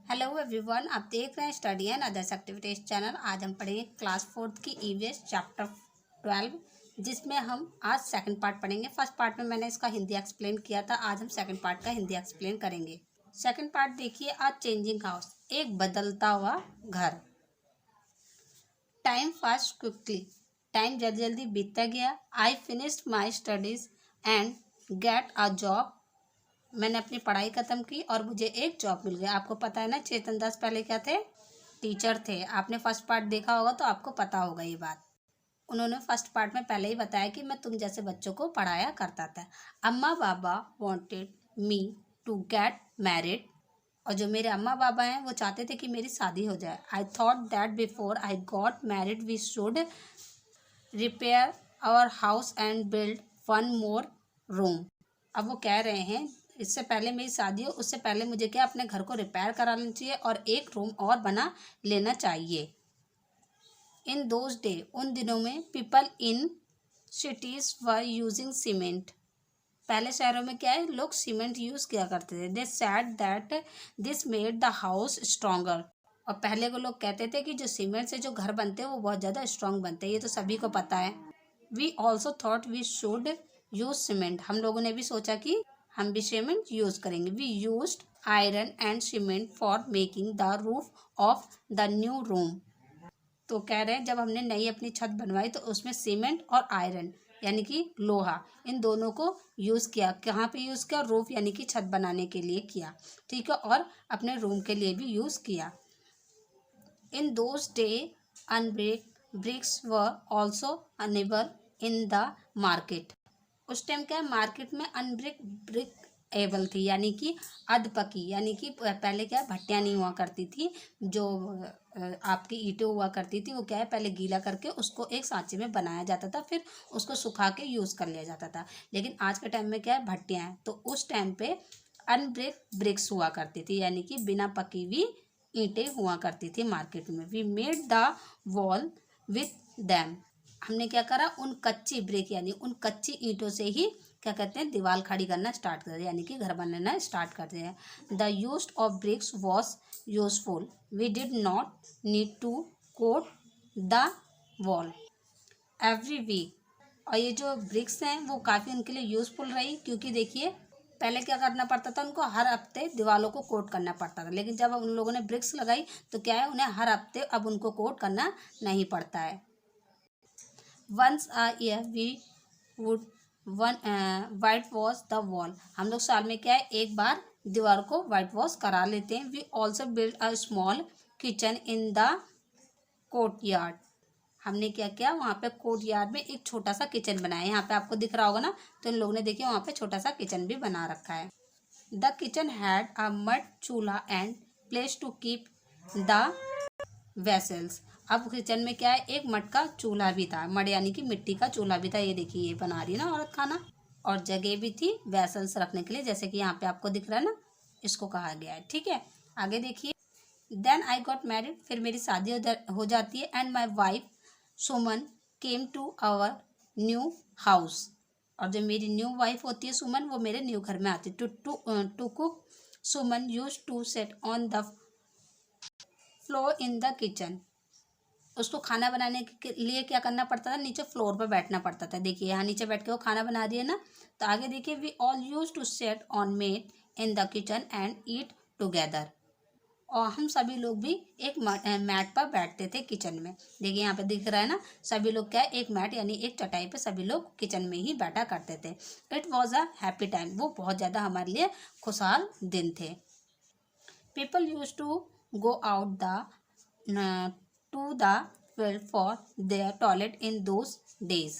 Hello everyone, आप देख रहे हैं study and others activities channel. आज हम पढ़ेंगे क्लास 4 की ईवीएस चैप्टर 12, जिसमें हम आज सेकंड पार्ट पढ़ेंगे। फर्स्ट पार्ट में मैंने इसका हिंदी एक्सप्लेन किया था, आज हम सेकंड पार्ट का हिंदी एक्सप्लेन करेंगे। सेकंड पार्ट देखिए, आज चेंजिंग हाउस, एक बदलता हुआ घर। टाइम फास्ट क्विकली, टाइम जल्दी जल्दी बीतता गया। I finished my studies and get a job, मैंने अपनी पढ़ाई ख़त्म की और मुझे एक जॉब मिल गया। आपको पता है ना, चेतन दास पहले क्या थे? टीचर थे। आपने फर्स्ट पार्ट देखा होगा तो आपको पता होगा ये बात। उन्होंने फर्स्ट पार्ट में पहले ही बताया कि मैं तुम जैसे बच्चों को पढ़ाया करता था। Amma baba wanted me to get married, और जो मेरे अम्मा बाबा हैं वो चाहते थे कि मेरी शादी हो जाए। I thought that before I got married we should repair our house and build one more room. अब वो कह रहे हैं इससे पहले मेरी शादी हो, उससे पहले मुझे क्या अपने घर को रिपेयर करा लेना चाहिए और एक रूम और बना लेना चाहिए। इन दोज डे, उन दिनों में, people in cities were using cement, पहले शहरों में क्या है, लोग सीमेंट यूज़ किया करते थे। They said that this made the house stronger, और पहले को लोग कहते थे कि जो सीमेंट से जो घर बनते हैं वो बहुत ज़्यादा स्ट्रॉन्ग बनते हैं। ये तो सभी को पता है। We also thought we should use cement, हम लोगों ने भी सोचा कि हम भी सीमेंट यूज़ करेंगे। We used iron and cement for making the roof of the new room, तो कह रहे हैं जब हमने नई अपनी छत बनवाई तो उसमें सीमेंट और आयरन यानी कि लोहा, इन दोनों को यूज़ किया। कहाँ पे यूज़ किया? रूफ यानी कि छत बनाने के लिए किया, ठीक है, और अपने रूम के लिए भी यूज़ किया। In those day unbaked bricks were also available in the market, उस टाइम क्या है, मार्केट में अनब्रेक ब्रिक एबल थी, यानी कि अधपकी, यानी कि पहले क्या भट्टियाँ नहीं हुआ करती थी, जो आपकी ईंटें हुआ करती थी वो क्या है, पहले गीला करके उसको एक सांचे में बनाया जाता था, फिर उसको सुखा के यूज़ कर लिया जाता था। लेकिन आज के टाइम में क्या है, भट्टियाँ हैं, तो उस टाइम पे अनब्रेक ब्रिक्स हुआ करती थी, यानी कि बिना पकी हुई ईंटें हुआ करती थी मार्केट में। We made the wall with them, हमने क्या करा, उन कच्ची ब्रिक यानी उन कच्ची ईंटों से ही क्या कहते हैं, दीवार खड़ी करना स्टार्ट कर दिया, यानी कि घर बनाना स्टार्ट कर दिया। The use of bricks was useful, we did not need to coat the wall every week, और ये जो ब्रिक्स हैं वो काफ़ी उनके लिए यूज़फुल रही, क्योंकि देखिए पहले क्या करना पड़ता था, उनको हर हफ्ते दीवारों को कोट करना पड़ता था, लेकिन जब उन लोगों ने ब्रिक्स लगाई तो क्या है, उन्हें हर हफ्ते अब उनको कोट करना नहीं पड़ता है। Once a year we would white wash the wall, हम लोग साल में क्या है, एक बार दीवार को वाइट वॉश करा लेते हैं। We also build a small kitchen in the courtyard, हमने क्या किया, वहाँ पे कोर्ट यार्ड में एक छोटा सा किचन बनाया। यहाँ पे आपको दिख रहा होगा ना, तो इन लोगों ने देखिए वहाँ पे छोटा सा किचन भी बना रखा है। The kitchen had a mud chulha and place to keep the vessels, अब किचन में क्या है, एक मड का चूल्हा भी था, मड यानी कि मिट्टी का चूल्हा भी था। ये देखिए ये बना रही है ना औरत खाना, और जगह भी थी वेसल्स रखने के लिए, जैसे कि यहाँ पे आपको दिख रहा है ना, इसको कहा गया है, ठीक है। आगे देखिए, देन आई गॉट मैरिड, फिर मेरी शादी हो जाती है। And my wife Suman came to our new house, और जो मेरी न्यू वाइफ होती है सुमन, वो मेरे न्यू घर में आती है। To cook, Suman use to set on the floor in the kitchen, उसको खाना बनाने के लिए क्या करना पड़ता था, नीचे फ्लोर पर बैठना पड़ता था। देखिए यहाँ नीचे बैठ के वो खाना बना रही है ना। तो आगे देखिए, we all use to set on mat in the kitchen and eat together, और हम सभी लोग भी एक मैट पर बैठते थे किचन में। देखिए यहाँ पे दिख रहा है ना, सभी लोग क्या है, एक मैट यानी एक चटाई पे सभी लोग किचन में ही बैठा करते थे। It was a happy time, वो बहुत ज़्यादा हमारे लिए खुशहाल दिन थे। People use to go out the to the field for their toilet in those days,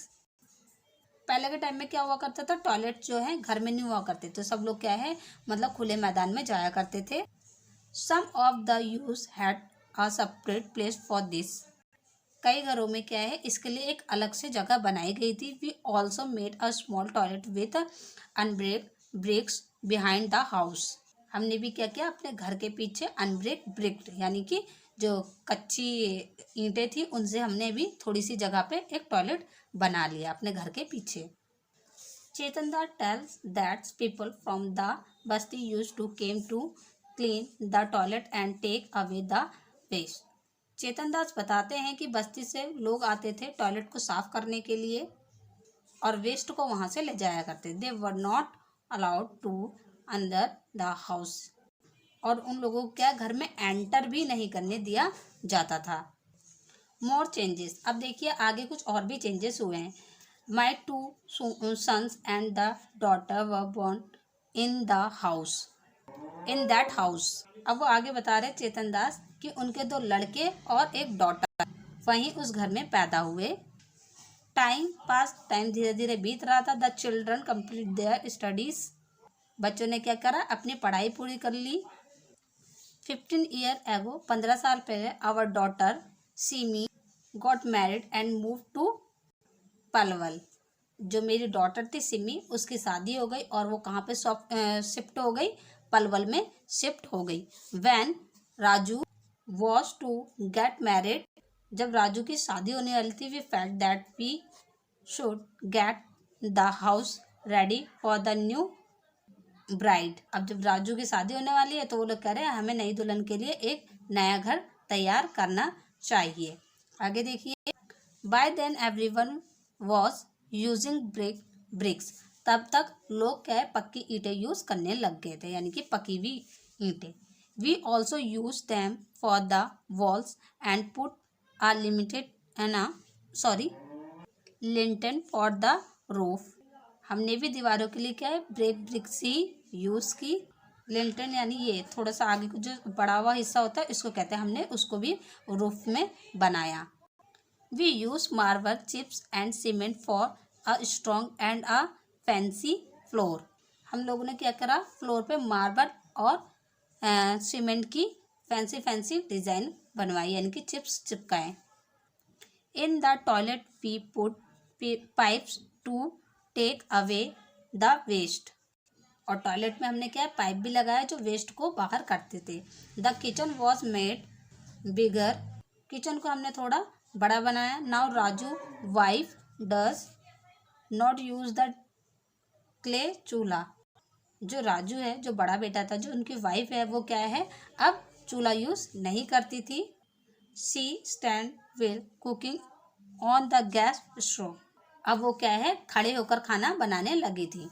पहले के टाइम में क्या हुआ करता था, टॉयलेट जो है घर में नहीं हुआ करते, तो सब लोग क्या है, मतलब खुले मैदान में जाया करते थे। Some of the use had a separate place for this, कई घरों में क्या है, इसके लिए एक अलग से जगह बनाई गई थी। We also made a small toilet with unbaked bricks behind the house, हमने भी क्या किया, अपने घर के पीछे अनब्रेक ब्रिक यानी कि जो कच्ची ईंटें थी उनसे हमने भी थोड़ी सी जगह पे एक टॉयलेट बना लिया अपने घर के पीछे। Chetan da tells that people from the basti use to came to clean the toilet and take away the waste. Chetan Das बताते हैं कि बस्ती से लोग आते थे टॉयलेट को साफ करने के लिए और वेस्ट को वहां से ले जाया करते। दे वर नॉट अलाउड टू अंदर द हाउस, और उन लोगों को क्या घर में एंटर भी नहीं करने दिया जाता था। मोर चेंजेस, अब देखिए आगे कुछ और भी चेंजेस हुए हैं। My 2 sons and the daughter were born in the house, in that house. अब वो आगे बता रहे चेतन दास कि उनके 2 लड़के और एक डॉटर वहीं उस घर में पैदा हुए। टाइम पास, टाइम धीरे धीरे बीत रहा था। The children complete their studies, बच्चों ने क्या करा, अपनी पढ़ाई पूरी कर ली। 15 ईयर एगो, 15 साल पहले, our daughter Seemi got married and move to Palwal, जो मेरी डॉटर थी सिमी, उसकी शादी हो गई और वो कहाँ पे शिफ्ट हो गई, पलवल में शिफ्ट हो गई। When Raju was to get married, जब राजू की शादी होने वाली थी, we felt that we should get the house ready for the new bride. अब जब राजू की शादी होने वाली है तो वो लोग कह रहे हैं हमें नई दुल्हन के लिए एक नया घर तैयार करना चाहिए। आगे देखिए, by then everyone was using bricks, तब तक लोग क्या है, पक्की ईंटें यूज करने लग गए थे, यानी कि पकी हुई ईंटें। We also use them for the walls and put a lintel for the roof, हमने भी दीवारों के लिए क्या है, ब्रिक्स ही यूज की। लिंटन यानी ये थोड़ा सा आगे जो बड़ा हुआ हिस्सा होता है इसको कहते हैं, हमने उसको भी रूफ में बनाया। We use marble chips and cement for a strong and a fancy floor, हम लोगों ने क्या करा, फ्लोर पे मार्बल और सीमेंट की फैंसी डिजाइन बनवाई, यानी कि चिप्स चिपकाए। In the toilet we put pipes to take away the waste, और टॉयलेट में हमने क्या है, पाइप भी लगाया जो वेस्ट को बाहर करते थे। The kitchen was made bigger, kitchen को हमने थोड़ा बड़ा बनाया। Now Raju wife does not use the clay चूल्हा, जो राजू है, जो बड़ा बेटा था, जो उनकी वाइफ है, वो क्या है, अब चूल्हा यूज नहीं करती थी। She stand will cooking on the gas stove, अब वो क्या है, खड़े होकर खाना बनाने लगी थी।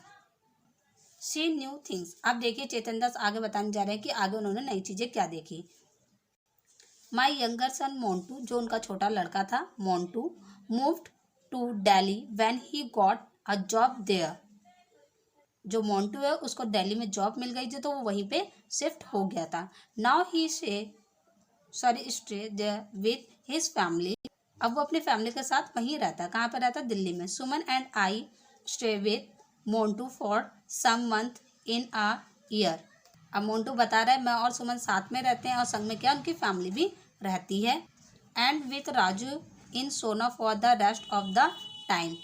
सी न्यू थिंग्स, अब देखिए चेतन दास आगे बताने जा रहे हैं कि आगे उन्होंने नई चीजें क्या देखी। माई यंगर सन मोन्टू, जो उनका छोटा लड़का था Montu, moved to Delhi when he got a job there, जो मोन्टू है उसको दिल्ली में जॉब मिल गई थी तो वो वहीं पे शिफ्ट हो गया था। Now he stay there with his family, अब वो अपनी फैमिली के साथ वहीं रहता है, कहाँ पर रहता है, दिल्ली में। Suman and I stay with Montu for some month in a year, अब मोन्टू बता रहा है मैं और सुमन साथ में रहते हैं और संग में क्या उनकी फैमिली भी रहती है। एंड विथ राजू इन सोना for the rest of the time,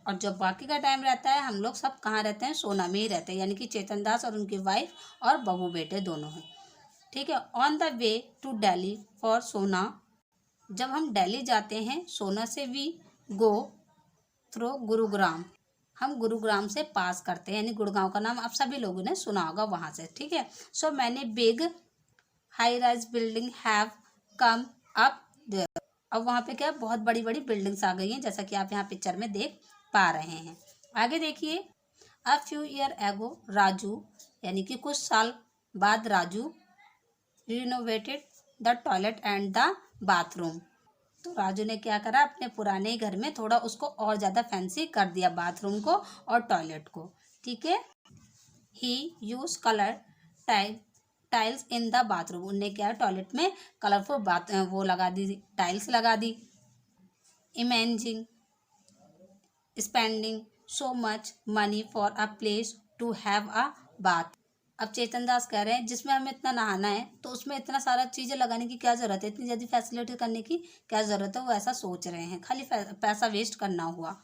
और जब बाकी का टाइम रहता है हम लोग सब कहाँ रहते हैं, सोना में ही रहते हैं, यानी कि चेतन दास और उनकी वाइफ और बहू बेटे दोनों हैं। ठीक है। On the way to Delhi for Sona, जब हम दिल्ली जाते हैं सोना से, वी गो थ्रू गुरुग्राम, हम गुरुग्राम से पास करते हैं, यानी गुड़गांव का नाम आप सभी लोगों ने सुना होगा वहाँ से। ठीक है। So many big high rise building have come up there, अब वहाँ पे क्या बहुत बड़ी बड़ी बिल्डिंग्स आ गई हैं, जैसा कि आप यहाँ पिक्चर में देख पा रहे हैं। आगे देखिए, a few year ago Raju, यानी कि कुछ साल बाद Raju renovated the toilet and the bathroom, तो राजू ने क्या करा, अपने पुराने घर में थोड़ा उसको और ज़्यादा फैंसी कर दिया, बाथरूम को और टॉयलेट को। ठीक है। He use colour tiles in the bathroom, उनने क्या टॉयलेट में कलरफुल वो लगा दी, टाइल्स लगा दी। Imaging spending so much money for a place to have a bath, अब चेतन दास कह रहे हैं जिसमें हमें इतना नहाना है तो उसमें इतना सारा चीज़ें लगाने की क्या ज़रूरत है, इतनी ज़्यादा फैसिलिटी करने की क्या ज़रूरत है, वो ऐसा सोच रहे हैं, खाली पैसा वेस्ट करना हुआ।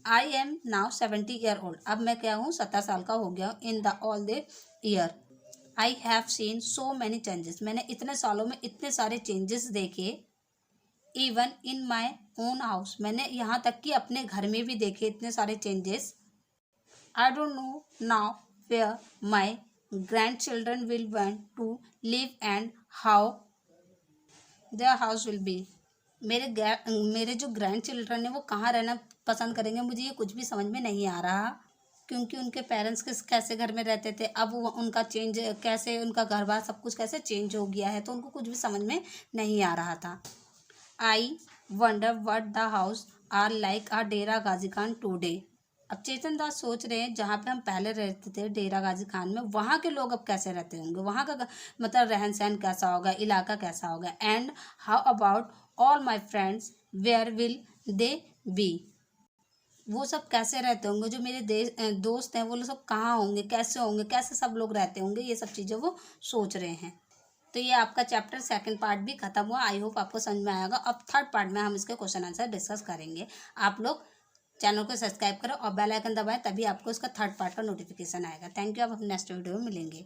I am now 70 year old, अब मैं क्या हूँ, 70 साल का हो गया हूँ। In the all the year I have seen so many changes, मैंने इतने सालों में इतने सारे चेंजेस देखे। Even in my own house, मैंने यहाँ तक कि अपने घर में भी देखे इतने सारे changes. I don't know now where my grand children will want to live and how their house will be. मेरे जो ग्रैंड चिल्ड्रन है वो कहाँ रहना पसंद करेंगे, मुझे ये कुछ भी समझ में नहीं आ रहा, क्योंकि उनके पेरेंट्स कैसे घर में रहते थे, अब वो उनका चेंज कैसे, उनका घर बार सब कुछ कैसे चेंज हो गया है, तो उनको कुछ भी समझ में नहीं आ रहा था। I wonder what the house are like a Dera Ghazi Khan today. अब चेतन दास सोच रहे हैं जहाँ पे हम पहले रहते थे डेरा गाजी खान में, वहाँ के लोग अब कैसे रहते होंगे, वहाँ का मतलब रहन सहन कैसा होगा, इलाका कैसा होगा। And how about all my friends where will they be. वो सब कैसे रहते होंगे, जो मेरे दोस्त हैं वो लोग सब कहाँ होंगे, कैसे होंगे, कैसे सब लोग रहते होंगे, ये सब चीज़ें वो सोच रहे हैं। तो ये आपका चैप्टर सेकंड पार्ट भी खत्म हुआ। आई होप आपको समझ में आएगा। अब थर्ड पार्ट में हम इसके क्वेश्चन आंसर डिस्कस करेंगे। आप लोग चैनल को सब्सक्राइब करो और बेल आइकन दबाएं, तभी आपको इसका थर्ड पार्ट का नोटिफिकेशन आएगा। Thank you. अब हम नेक्स्ट वीडियो में मिलेंगे।